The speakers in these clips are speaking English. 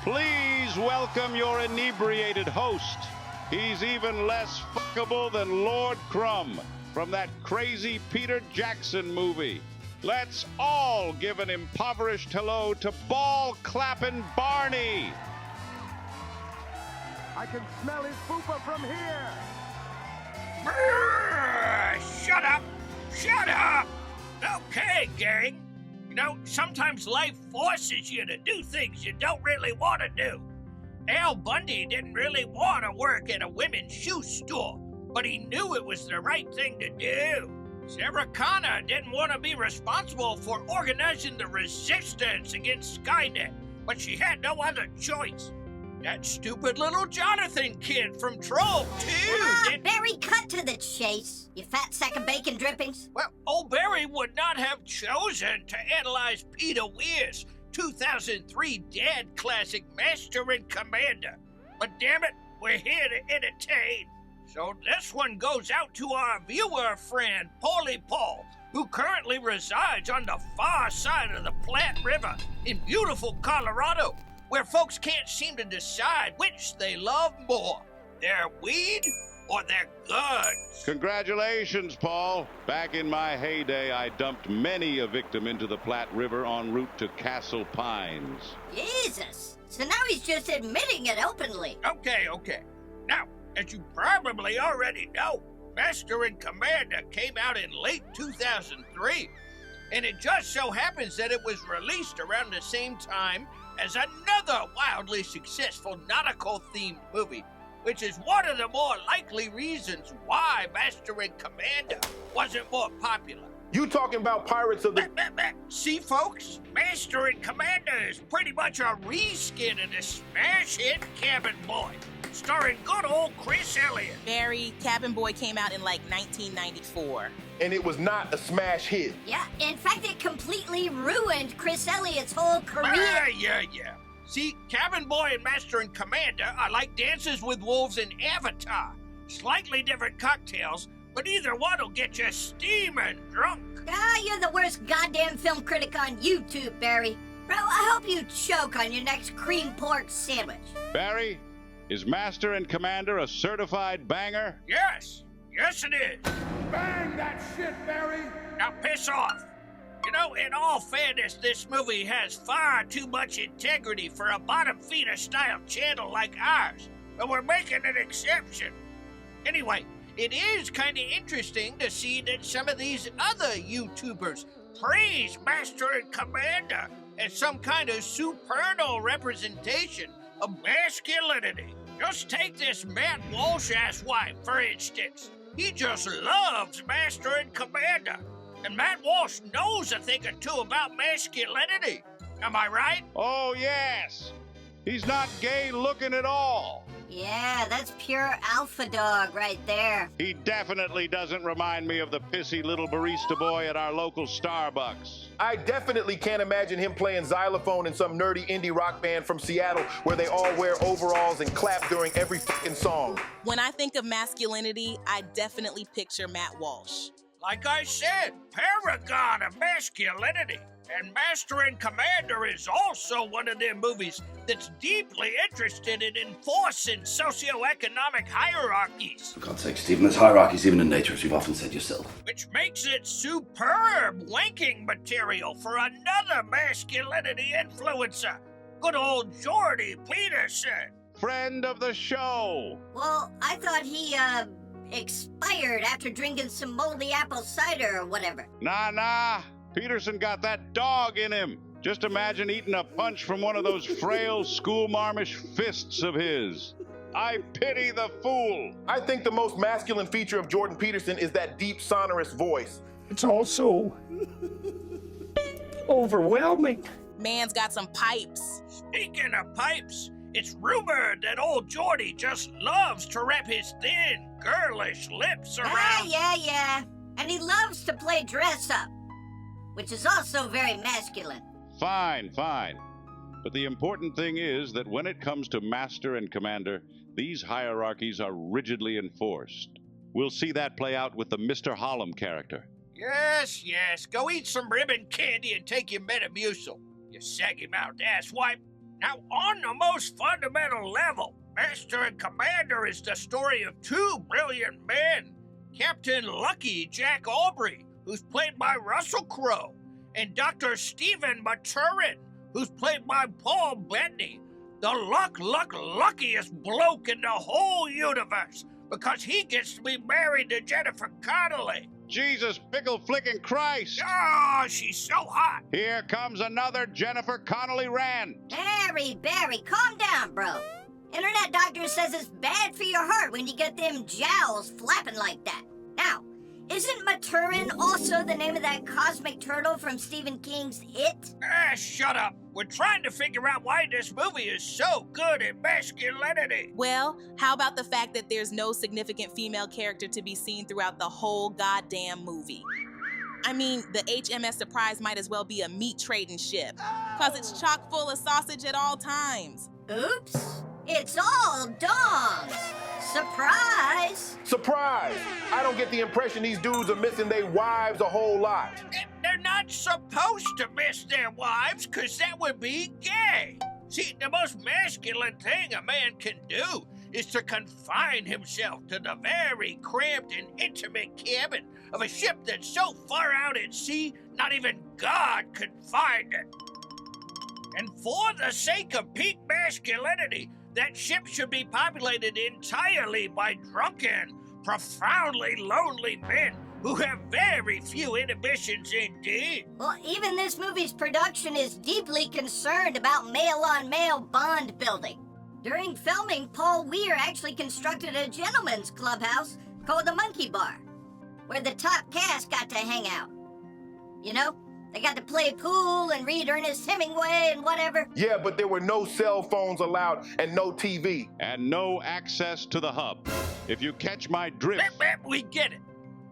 Please welcome your inebriated host. He's even less fuckable than Lord Crumb from that crazy Peter Jackson movie. Let's all give an impoverished hello to ball-clapping Barney. I can smell his pooper from here. Brrr, shut up! Shut up! Okay, gang. You know, sometimes life forces you to do things you don't really want to do. Al Bundy didn't really want to work at a women's shoe store, but he knew it was the right thing to do. Sarah Connor didn't want to be responsible for organizing the resistance against Skynet, but she had no other choice. That stupid little Jonathan kid from Troll, too. Barry, cut to the chase, you fat sack of bacon drippings. Well, old Barry would not have chosen to analyze Peter Weir's 2003 dad classic Master and Commander. But damn it, we're here to entertain. So this one goes out to our viewer friend, Paulie Paul, who currently resides on the far side of the Platte River in beautiful Colorado, where folks can't seem to decide which they love more, their weed or their guns. Congratulations, Paul. Back in my heyday, I dumped many a victim into the Platte River en route to Castle Pines. Jesus. So now he's just admitting it openly. Okay. Now, as you probably already know, Master and Commander came out in late 2003, and it just so happens that it was released around the same time as another wildly successful nautical-themed movie, which is one of the more likely reasons why Master and Commander wasn't more popular. You talking about Pirates of the... See, folks, Master and Commander is pretty much a reskin of the smash hit Cabin Boy, starring good old Chris Elliott. Barry, Cabin Boy came out in like 1994. And it was not a smash hit. Yeah, in fact, it completely ruined Chris Elliott's whole career. Yeah. See, Cabin Boy and Master and Commander are like Dances with Wolves and Avatar. Slightly different cocktails, but either one will get you steaming drunk. You're the worst goddamn film critic on YouTube, Barry. Bro, I hope you choke on your next cream pork sandwich. Barry, is Master and Commander a certified banger? Yes it is. Bang that shit, Barry! Now piss off. You know, in all fairness, this movie has far too much integrity for a bottom-feeder-style channel like ours, but we're making an exception. Anyway, it is kind of interesting to see that some of these other YouTubers praise Master and Commander as some kind of supernal representation of masculinity. Just take this Matt Walsh asswipe, for instance. He just loves Master and Commander. And Matt Walsh knows a thing or two about masculinity. Am I right? Oh, yes. He's not gay-looking at all. Yeah, that's pure alpha dog right there. He definitely doesn't remind me of the pissy little barista boy at our local Starbucks. I definitely can't imagine him playing xylophone in some nerdy indie rock band from Seattle where they all wear overalls and clap during every fucking song. When I think of masculinity, I definitely picture Matt Walsh. Like I said, paragon of masculinity. And Master and Commander is also one of them movies that's deeply interested in enforcing socioeconomic hierarchies. For God's sake, Stephen, there's hierarchies even in nature, as you've often said yourself. Which makes it superb wanking material for another masculinity influencer. Good old Jordy Peterson. Friend of the show. Well, I thought he, expired after drinking some moldy apple cider or whatever. Nah. Peterson got that dog in him. Just imagine eating a punch from one of those frail schoolmarmish fists of his. I pity the fool. I think the most masculine feature of Jordan Peterson is that deep, sonorous voice. It's also overwhelming. Man's got some pipes. Speaking of pipes, it's rumored that old Jordy just loves to wrap his thin, girlish lips around. Yeah. And he loves to play dress up, which is also very masculine. Fine. But the important thing is that when it comes to Master and Commander, these hierarchies are rigidly enforced. We'll see that play out with the Mr. Hollom character. Yes. Go eat some ribbon candy and take your Metamucil, you saggy-mouthed asswipe. Now, on the most fundamental level, Master and Commander is the story of two brilliant men, Captain Lucky Jack Aubrey, who's played by Russell Crowe, and Dr. Stephen Maturin, who's played by Crowe Bettany, the luckiest bloke in the whole universe, because he gets to be married to Jennifer Connelly. Jesus pickle flicking Christ! Oh, she's so hot. Here comes another Jennifer Connelly rant. Barry, calm down, bro. Internet doctor says it's bad for your heart when you get them jowls flapping like that. Now, isn't Maturin also the name of that cosmic turtle from Stephen King's It? Shut up. We're trying to figure out why this movie is so good at masculinity. Well, how about the fact that there's no significant female character to be seen throughout the whole goddamn movie? I mean, the HMS Surprise might as well be a meat trading ship, cause it's chock full of sausage at all times. Oops. It's all dongs. Surprise! Surprise! I don't get the impression these dudes are missing their wives a whole lot. They're not supposed to miss their wives, because that would be gay. See, the most masculine thing a man can do is to confine himself to the very cramped and intimate cabin of a ship that's so far out at sea, not even God could find it. And for the sake of peak masculinity, that ship should be populated entirely by drunken, profoundly lonely men who have very few inhibitions indeed. Well, even this movie's production is deeply concerned about male-on-male bond building. During filming, Peter Weir actually constructed a gentleman's clubhouse called the Monkey Bar, where the top cast got to hang out. You know? They got to play pool and read Ernest Hemingway and whatever. Yeah, but there were no cell phones allowed and no TV. And no access to the hub. If you catch my drift. We get it.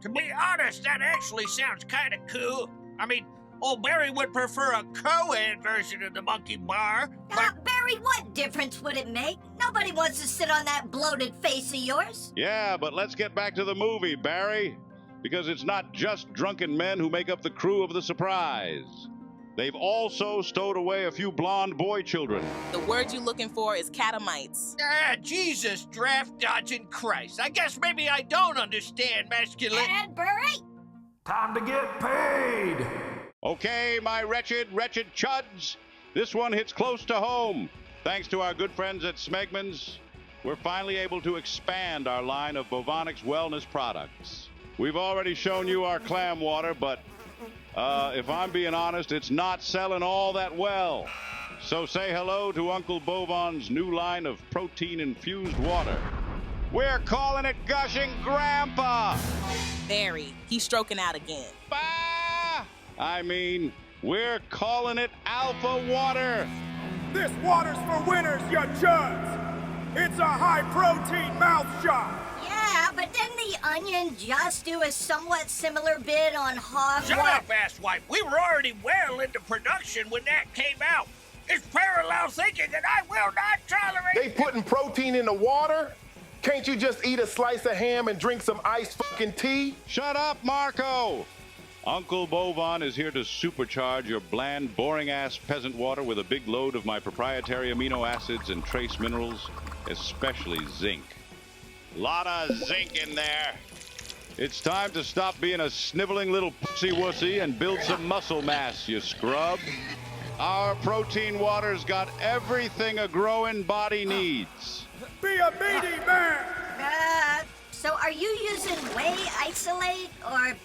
To be honest, that actually sounds kind of cool. I mean, old Barry would prefer a co-ed version of the Monkey Bar. Barry, what difference would it make? Nobody wants to sit on that bloated face of yours. Yeah, but let's get back to the movie, Barry. Because it's not just drunken men who make up the crew of the Surprise. They've also stowed away a few blonde boy children. The word you're looking for is catamites. Jesus, draft-dodging Christ. I guess maybe I don't understand masculinity. And Barry? Time to get paid! Okay, my wretched chuds. This one hits close to home. Thanks to our good friends at Smegman's, we're finally able to expand our line of Bovonics wellness products. We've already shown you our clam water, but if I'm being honest, it's not selling all that well. So say hello to Uncle Bovon's new line of protein-infused water. We're calling it Gushing Grandpa! Barry, he's stroking out again. Bah! I mean, we're calling it Alpha Water! This water's for winners, you chuds! It's a high-protein mouth shot! Yeah, but didn't the Onion just do a somewhat similar bid on hog Shut up, asswipe. We were already well into production when that came out. It's parallel thinking, and I will not tolerate They putting protein in the water? Can't you just eat a slice of ham and drink some iced fucking tea? Shut up, Marco! Uncle Bovon is here to supercharge your bland, boring-ass peasant water with a big load of my proprietary amino acids and trace minerals, especially zinc. Lot of zinc in there. It's time to stop being a sniveling little pussy-wussy and build some muscle mass, you scrub. Our protein water's got everything a growing body needs. Be a meaty man! So are you using whey isolate, or,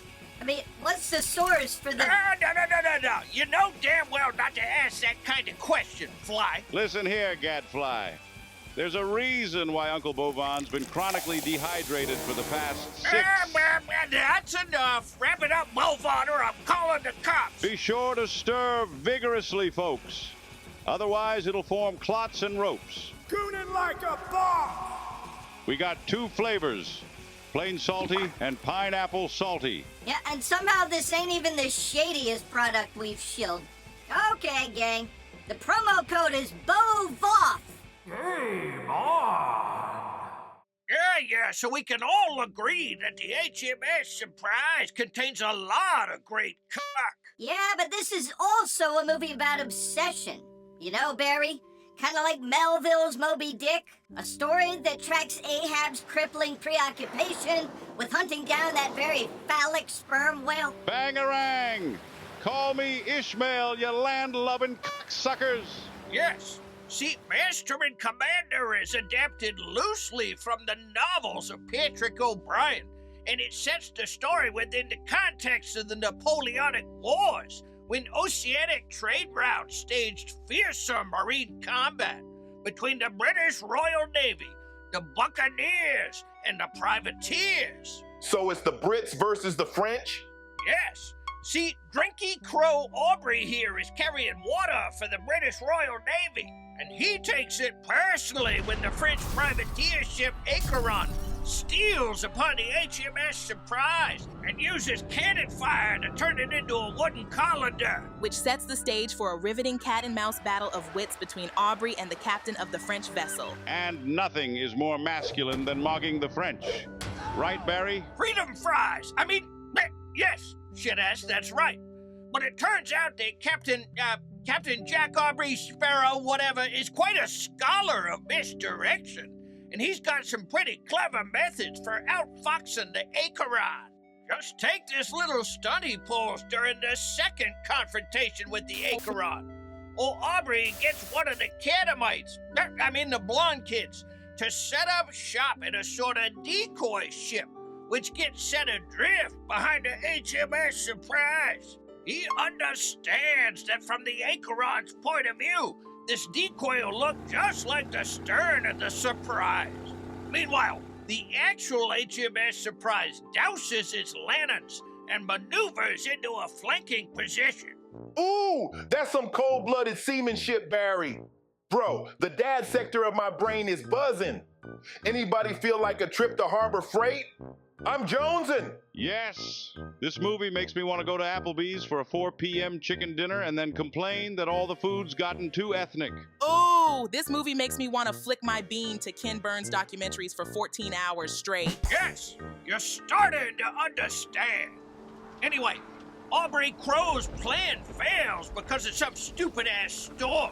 I mean, what's the source for the... No. You know damn well not to ask that kind of question, Fly. Listen here, Gadfly. There's a reason why Uncle Bovon's been chronically dehydrated for the past 6... That's enough. Wrap it up, Bovon, or I'm calling the cops. Be sure to stir vigorously, folks. Otherwise, it'll form clots and ropes. Cooning like a boss! We got 2 flavors, plain salty and pineapple salty. Yeah, and somehow this ain't even the shadiest product we've shilled. Okay, gang. The promo code is BOVOF. Game on! Yeah, so we can all agree that the HMS Surprise contains a lot of great cock. Yeah, but this is also a movie about obsession. You know, Barry? Kind of like Melville's Moby Dick, a story that tracks Ahab's crippling preoccupation with hunting down that very phallic sperm whale. Bangarang! Call me Ishmael, you land-loving cocksuckers! Yes. See, Master and Commander is adapted loosely from the novels of Patrick O'Brian, and it sets the story within the context of the Napoleonic Wars, when oceanic trade routes staged fearsome marine combat between the British Royal Navy, the Buccaneers, and the privateers. So it's the Brits versus the French? Yes. See, Drinky Crowe Aubrey here is carrying water for the British Royal Navy, and he takes it personally when the French privateer ship Acheron steals upon the HMS Surprise and uses cannon fire to turn it into a wooden colander. Which sets the stage for a riveting cat-and-mouse battle of wits between Aubrey and the captain of the French vessel. And nothing is more masculine than mogging the French. Right, Barry? Freedom fries! Yes, shit-ass, that's right. But it turns out that Captain Jack Aubrey Sparrow, whatever, is quite a scholar of misdirection. And he's got some pretty clever methods for outfoxing the Acheron. Just take this little stunt he pulls during the second confrontation with the Acheron. Old Aubrey gets one of the Catamites, the blonde kids, to set up shop in a sort of decoy ship, which gets set adrift behind the HMS Surprise. He understands that from the Acheron's point of view, this decoy will look just like the stern of the Surprise. Meanwhile, the actual HMS Surprise douses its lanterns and maneuvers into a flanking position. Ooh, that's some cold-blooded seamanship, Barry. Bro, the dad sector of my brain is buzzing. Anybody feel like a trip to Harbor Freight? I'm jonesing. Yes. This movie makes me want to go to Applebee's for a 4 p.m. chicken dinner and then complain that all the food's gotten too ethnic. Ooh, this movie makes me want to flick my bean to Ken Burns documentaries for 14 hours straight. Yes, you're starting to understand. Anyway, Aubrey Crowe's plan fails because of some stupid-ass storm.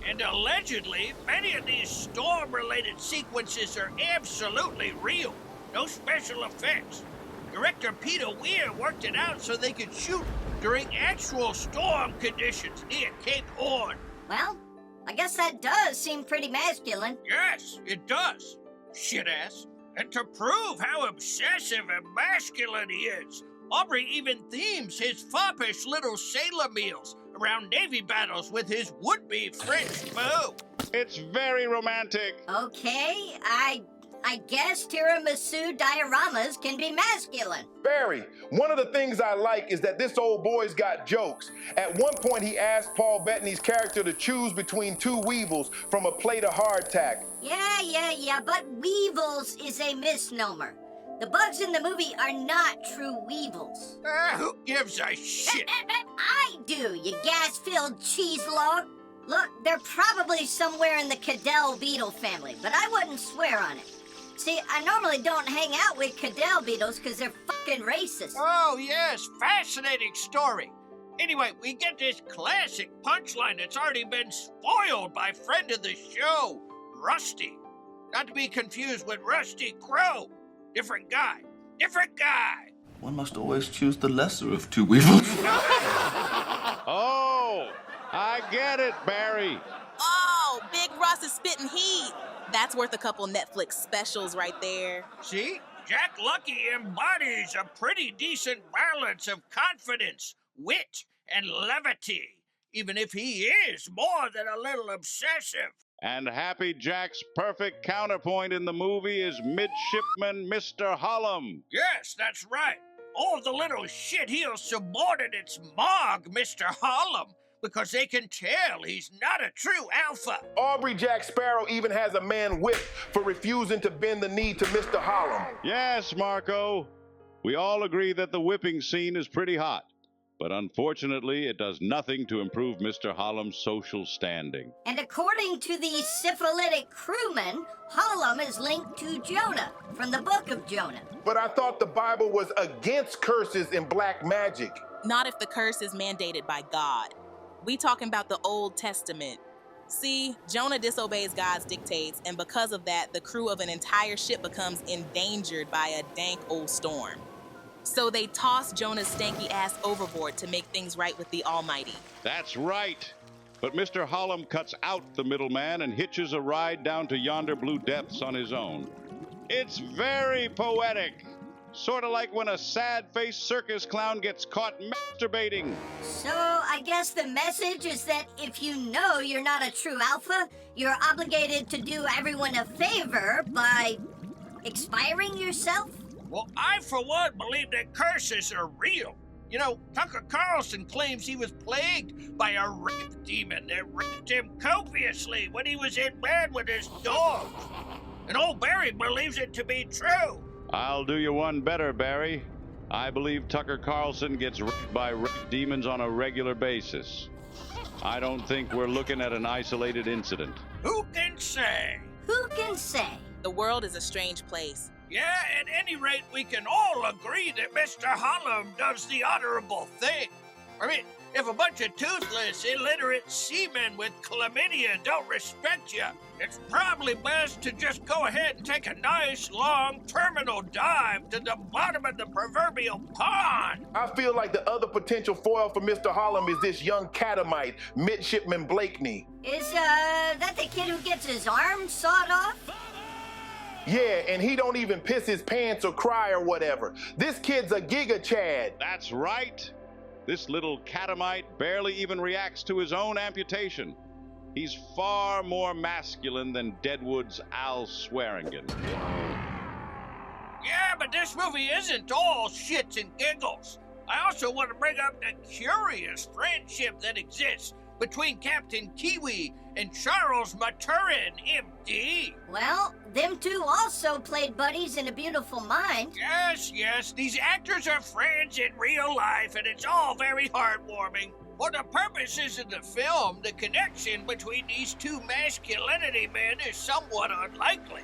And allegedly, many of these storm-related sequences are absolutely real. No special effects. Director Peter Weir worked it out so they could shoot during actual storm conditions near Cape Horn. Well, I guess that does seem pretty masculine. Yes, it does. Shit-ass. And to prove how obsessive and masculine he is, Aubrey even themes his foppish little sailor meals around Navy battles with his would-be French beau. It's very romantic. Okay, I guess tiramisu dioramas can be masculine. Barry, one of the things I like is that this old boy's got jokes. At one point, he asked Paul Bettany's character to choose between 2 weevils from a plate of hardtack. Yeah, but weevils is a misnomer. The bugs in the movie are not true weevils. Who gives a shit? I do, you gas-filled cheese log. Look, they're probably somewhere in the Cadell beetle family, but I wouldn't swear on it. See, I normally don't hang out with Cadell beetles because they're fucking racist. Oh, yes, fascinating story. Anyway, we get this classic punchline that's already been spoiled by friend of the show, Rusty. Not to be confused with Rusty Crowe. Different guy. One must always choose the lesser of 2 weevils. Oh, I get it, Barry. Oh, Big Russ is spitting heat. That's worth a couple Netflix specials right there. See? Jack Lucky embodies a pretty decent balance of confidence, wit, and levity, even if he is more than a little obsessive. And Happy Jack's perfect counterpoint in the movie is Midshipman Mr. Hollom. Yes, that's right. All the little shit-heel subordinates mock Mr. Hollom because they can tell he's not a true alpha. Aubrey Jack Sparrow even has a man whipped for refusing to bend the knee to Mr. Hollom. Yes, Marco. We all agree that the whipping scene is pretty hot. But unfortunately, it does nothing to improve Mr. Hollom's social standing. And according to the syphilitic crewman, Hollom is linked to Jonah from the Book of Jonah. But I thought the Bible was against curses and black magic. Not if the curse is mandated by God. We talking about the Old Testament. See, Jonah disobeys God's dictates, and because of that, the crew of an entire ship becomes endangered by a dank old storm. So they toss Jonah's stanky ass overboard to make things right with the Almighty. That's right. But Mr. Hollom cuts out the middleman and hitches a ride down to yonder blue depths on his own. It's very poetic. Sort of like when a sad-faced circus clown gets caught masturbating. So I guess the message is that if you know you're not a true alpha, you're obligated to do everyone a favor by expiring yourself? Well, I, for one, believe that curses are real. You know, Tucker Carlson claims he was plagued by a rape demon that raped him copiously when he was in bed with his dogs. And old Barry believes it to be true. I'll do you one better, Barry. I believe Tucker Carlson gets raped by rape demons on a regular basis. I don't think we're looking at an isolated incident. Who can say? Who can say? The world is a strange place. Yeah, at any rate, we can all agree that Mr. Hollom does the honorable thing. I mean, if a bunch of toothless, illiterate seamen with chlamydia don't respect you, it's probably best to just go ahead and take a nice, long terminal dive to the bottom of the proverbial pond. I feel like the other potential foil for Mr. Hollom is this young catamite, Midshipman Blakeney. Is, that the kid who gets his arm sawed off? Yeah, and he don't even piss his pants or cry or whatever. This kid's a Giga Chad. That's right. This little catamite barely even reacts to his own amputation. He's far more masculine than Deadwood's Al Swearingen. Yeah, but this movie isn't all shits and giggles. I also want to bring up the curious friendship that exists between Captain Kiwi and Charles Maturin, MD. Well, them two also played buddies in A Beautiful Mind. Yes, these actors are friends in real life, and it's all very heartwarming. For the purposes of the film, the connection between these two masculinity men is somewhat unlikely.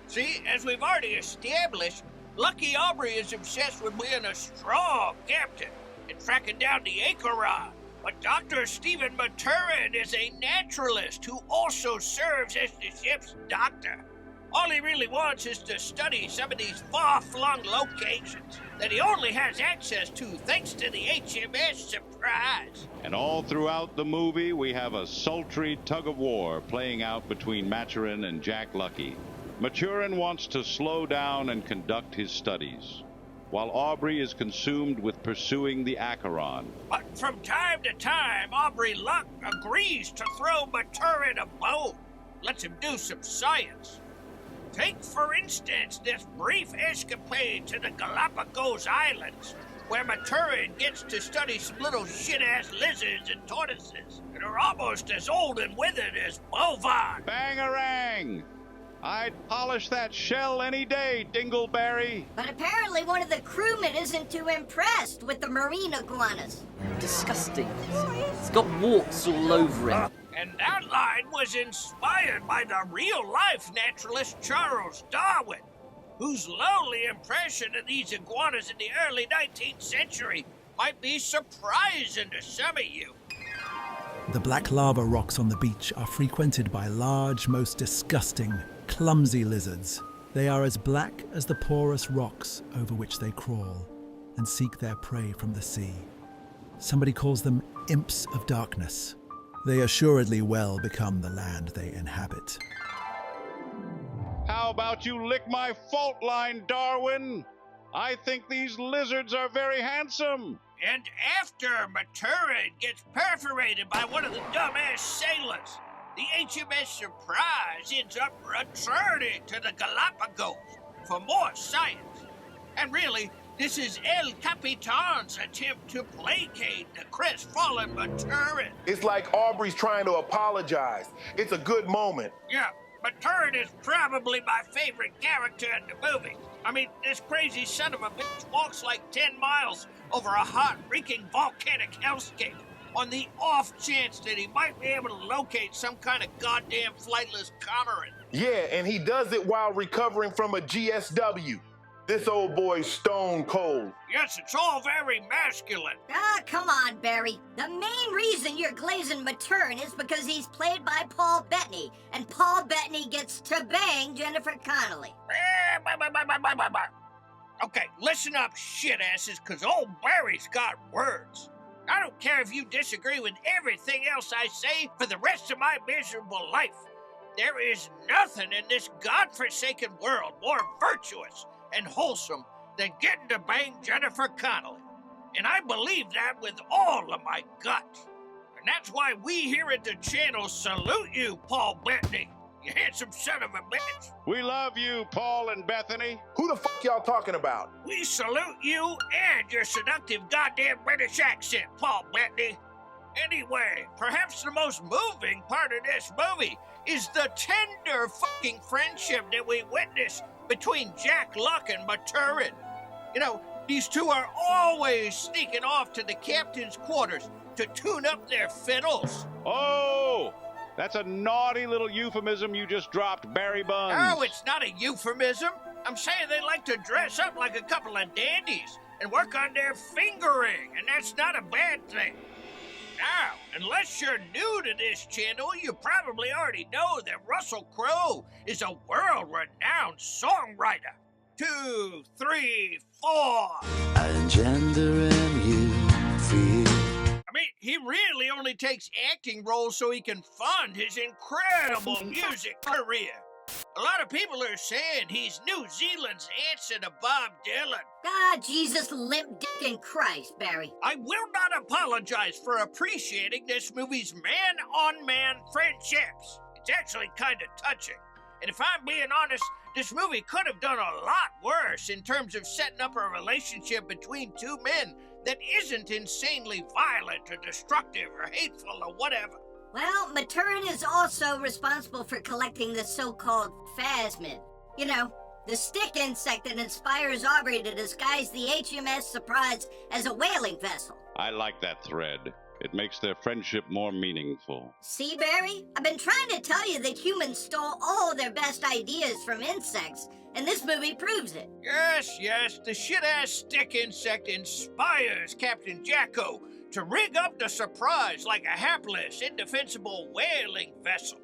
See, as we've already established, Lucky Aubrey is obsessed with being a strong captain and tracking down the Acheron. But Dr. Stephen Maturin is a naturalist who also serves as the ship's doctor. All he really wants is to study some of these far-flung locations that he only has access to thanks to the HMS Surprise. And all throughout the movie, we have a sultry tug-of-war playing out between Maturin and Jack Lucky. Maturin wants to slow down and conduct his studies, while Aubrey is consumed with pursuing the Acheron. But from time to time, Aubrey Luck agrees to throw Maturin a bone, lets him do some science. Take, for instance, this brief escapade to the Galapagos Islands, where Maturin gets to study some little shit-ass lizards and tortoises that are almost as old and withered as bovine. Bangarang! I'd polish that shell any day, Dingleberry. But apparently one of the crewmen isn't too impressed with the marine iguanas. Disgusting. It's got warts all over it. And that line was inspired by the real-life naturalist Charles Darwin, whose lowly impression of these iguanas in the early 19th century might be surprising to some of you. The black lava rocks on the beach are frequented by large, most disgusting, clumsy lizards. They are as black as the porous rocks over which they crawl and seek their prey from the sea. Somebody calls them imps of darkness. They assuredly well become the land they inhabit. How about you lick my fault line, Darwin? I think these lizards are very handsome. And after Maturin gets perforated by one of the dumbass sailors, the HMS Surprise ends up returning to the Galapagos for more science. And really, this is El Capitan's attempt to placate the crestfallen Maturin. It's like Aubrey's trying to apologize. It's a good moment. Yeah, Maturin is probably my favorite character in the movie. I mean, this crazy son of a bitch walks like 10 miles over a hot, reeking volcanic hellscape on the off chance that he might be able to locate some kind of goddamn flightless cormorant. Yeah, and he does it while recovering from a GSW. This old boy's stone cold. Yes, it's all very masculine. Ah, come on, Barry. The main reason you're glazing Maturin is because he's played by Paul Bettany, and Paul Bettany gets to bang Jennifer Connelly. Okay, listen up, shitasses, because old Barry's got words. I don't care if you disagree with everything else I say for the rest of my miserable life. There is nothing in this godforsaken world more virtuous and wholesome than getting to bang Jennifer Connelly. And I believe that with all of my gut. And that's why we here at the channel salute you, Paul Bettany, you handsome son of a bitch. We love you, Paul and Bethany. Who the fuck y'all talking about? We salute you and your seductive goddamn British accent, Paul Bettany. Anyway, perhaps the most moving part of this movie is the tender fucking friendship that we witness between Jack Luck and Maturin. You know, these two are always sneaking off to the captain's quarters to tune up their fiddles. Oh, that's a naughty little euphemism you just dropped, Barry Buns. Oh, it's not a euphemism. I'm saying they like to dress up like a couple of dandies and work on their fingering, and that's not a bad thing. Now, unless you're new to this channel, you probably already know that Russell Crowe is a world-renowned songwriter. 2, 3, 4. I engender in you fear. I mean, he really only takes acting roles so he can fund his incredible music career. A lot of people are saying he's New Zealand's answer to Bob Dylan. Ah, Jesus, limp dick in Christ, Barry. I will not apologize for appreciating this movie's man-on-man friendships. It's actually kind of touching. And if I'm being honest, this movie could have done a lot worse in terms of setting up a relationship between two men that isn't insanely violent or destructive or hateful or whatever. Well, Maturin is also responsible for collecting the so-called phasmid. You know, the stick insect that inspires Aubrey to disguise the HMS Surprise as a whaling vessel. I like that thread. It makes their friendship more meaningful. See, Barry? I've been trying to tell you that humans stole all their best ideas from insects, and this movie proves it. Yes, the shit-ass stick insect inspires Captain Jacko to rig up the Surprise like a hapless, indefensible whaling vessel.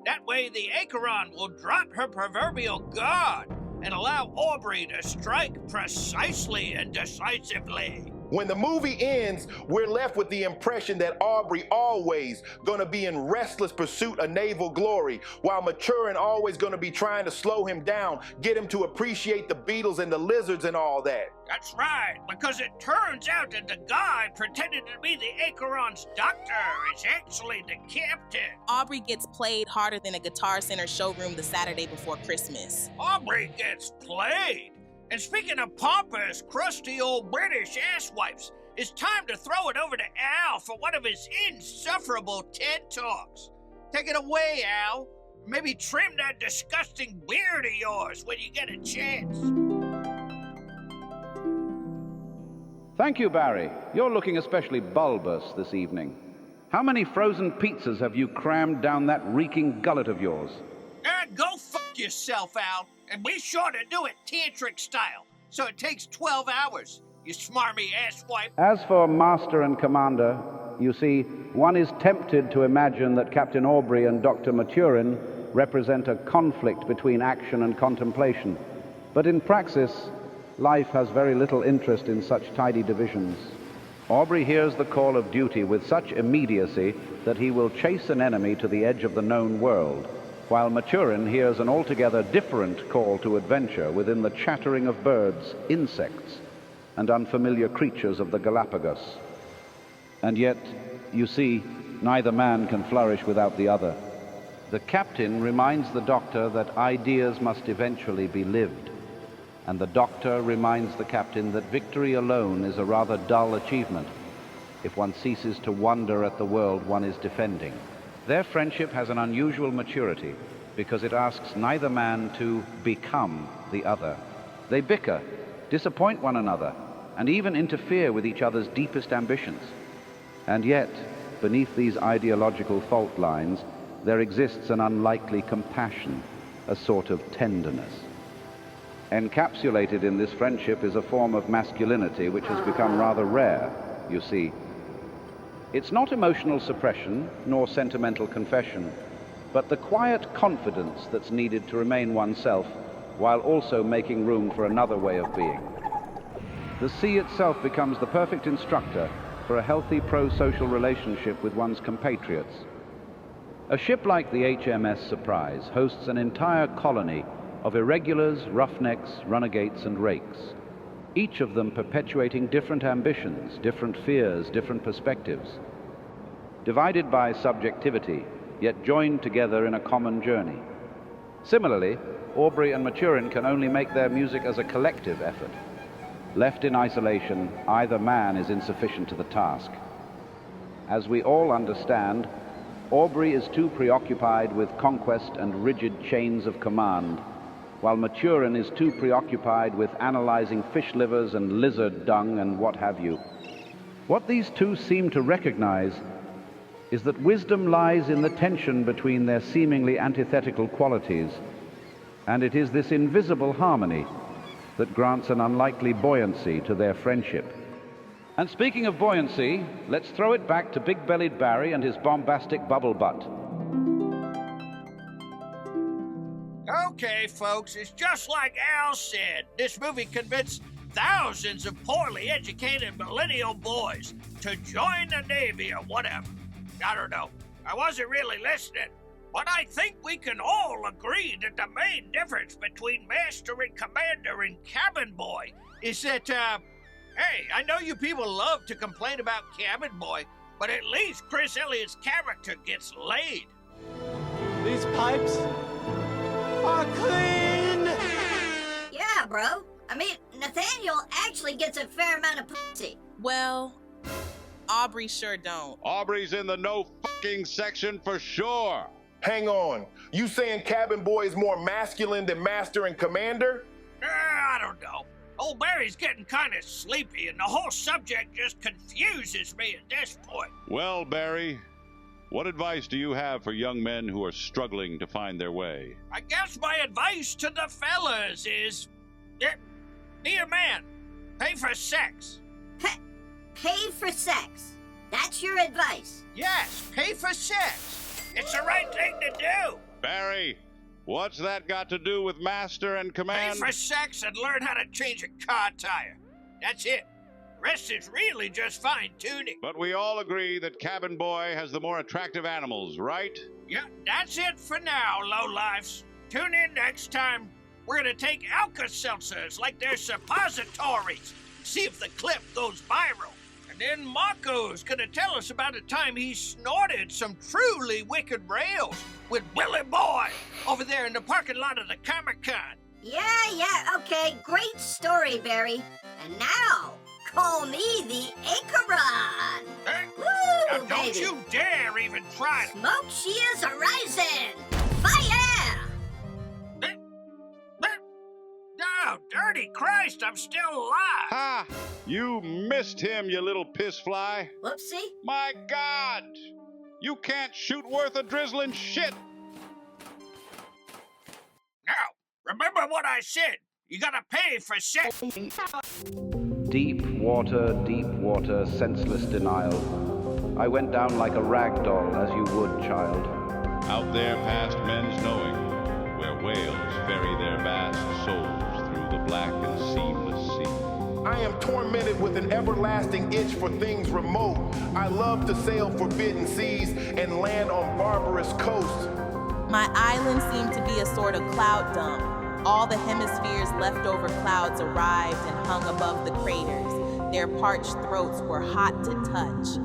That way the Acheron will drop her proverbial guard and allow Aubrey to strike precisely and decisively. When the movie ends, we're left with the impression that Aubrey always gonna be in restless pursuit of naval glory, while Maturin always gonna be trying to slow him down, get him to appreciate the beetles and the lizards and all that. That's right, because it turns out that the guy pretending to be the Acheron's doctor is actually the captain. Aubrey gets played harder than a Guitar Center showroom the Saturday before Christmas. Aubrey gets played. And speaking of pompous, crusty old British asswipes, it's time to throw it over to Al for one of his insufferable TED Talks. Take it away, Al. Maybe trim that disgusting beard of yours when you get a chance. Thank you, Barry. You're looking especially bulbous this evening. How many frozen pizzas have you crammed down that reeking gullet of yours? Go fuck yourself, Al. And be sure to do it tantric style, so it takes 12 hours, you smarmy asswipe. As for Master and Commander, you see, one is tempted to imagine that Captain Aubrey and Dr. Maturin represent a conflict between action and contemplation. But in praxis, life has very little interest in such tidy divisions. Aubrey hears the call of duty with such immediacy that he will chase an enemy to the edge of the known world, while Maturin hears an altogether different call to adventure within the chattering of birds, insects, and unfamiliar creatures of the Galapagos. And yet, you see, neither man can flourish without the other. The captain reminds the doctor that ideas must eventually be lived, and the doctor reminds the captain that victory alone is a rather dull achievement if one ceases to wonder at the world one is defending. Their friendship has an unusual maturity because it asks neither man to become the other. They bicker, disappoint one another, and even interfere with each other's deepest ambitions. And yet, beneath these ideological fault lines, there exists an unlikely compassion, a sort of tenderness. Encapsulated in this friendship is a form of masculinity which has become rather rare, you see. It's not emotional suppression nor sentimental confession, but the quiet confidence that's needed to remain oneself while also making room for another way of being. The sea itself becomes the perfect instructor for a healthy pro-social relationship with one's compatriots. A ship like the HMS Surprise hosts an entire colony of irregulars, roughnecks, runagates, and rakes, each of them perpetuating different ambitions, different fears, different perspectives, divided by subjectivity, yet joined together in a common journey. Similarly, Aubrey and Maturin can only make their music as a collective effort. Left in isolation, either man is insufficient to the task. As we all understand, Aubrey is too preoccupied with conquest and rigid chains of command, while Maturin is too preoccupied with analyzing fish livers and lizard dung and what have you. What these two seem to recognize is that wisdom lies in the tension between their seemingly antithetical qualities, and it is this invisible harmony that grants an unlikely buoyancy to their friendship. And speaking of buoyancy, let's throw it back to big-bellied Barry and his bombastic bubble butt. Okay, folks, it's just like Al said. This movie convinced thousands of poorly educated millennial boys to join the Navy or whatever. I don't know. I wasn't really listening. But I think we can all agree that the main difference between Master and Commander and Cabin Boy is that, hey, I know you people love to complain about Cabin Boy, but at least Chris Elliott's character gets laid. These pipes are clean! Yeah, bro. I mean, Nathaniel actually gets a fair amount of pussy. Well, Aubrey sure don't. Aubrey's in the no fucking section for sure. Hang on. You saying Cabin Boy is more masculine than Master and Commander? I don't know. Old Barry's getting kind of sleepy, and the whole subject just confuses me at this point. Well, Barry, what advice do you have for young men who are struggling to find their way? I guess my advice to the fellas is, be a man. Pay for sex. Pay for sex. That's your advice. Yes, pay for sex. It's the right thing to do. Barry, what's that got to do with Master and Command? Pay for sex and learn how to change a car tire. That's it. The rest is really just fine-tuning. But we all agree that Cabin Boy has the more attractive animals, right? Yeah, that's it for now, lowlifes. Tune in next time. We're gonna take Alka-Seltzers like they're suppositories. See if the clip goes viral. And then Marco's gonna tell us about a time he snorted some truly wicked rails with Willie Boy over there in the parking lot of the Comic-Con. Yeah, okay. Great story, Barry. And now, call me the Acheron. Woo, Now don't baby. you dare even try it. Smoke shears arising. Fire! Oh, dirty Christ, I'm still alive. Ha! You missed him, you little piss fly. Whoopsie. My God! You can't shoot worth a drizzling shit. Now, remember what I said. You gotta pay for sex. Deep water, senseless denial. I went down like a rag doll, as you would, child. Out there past men's knowing, where whales ferry their vast souls through the black and seamless sea. I am tormented with an everlasting itch for things remote. I love to sail forbidden seas and land on barbarous coasts. My island seemed to be a sort of cloud dump. All the hemisphere's leftover clouds arrived and hung above the craters. Their parched throats were hot to touch.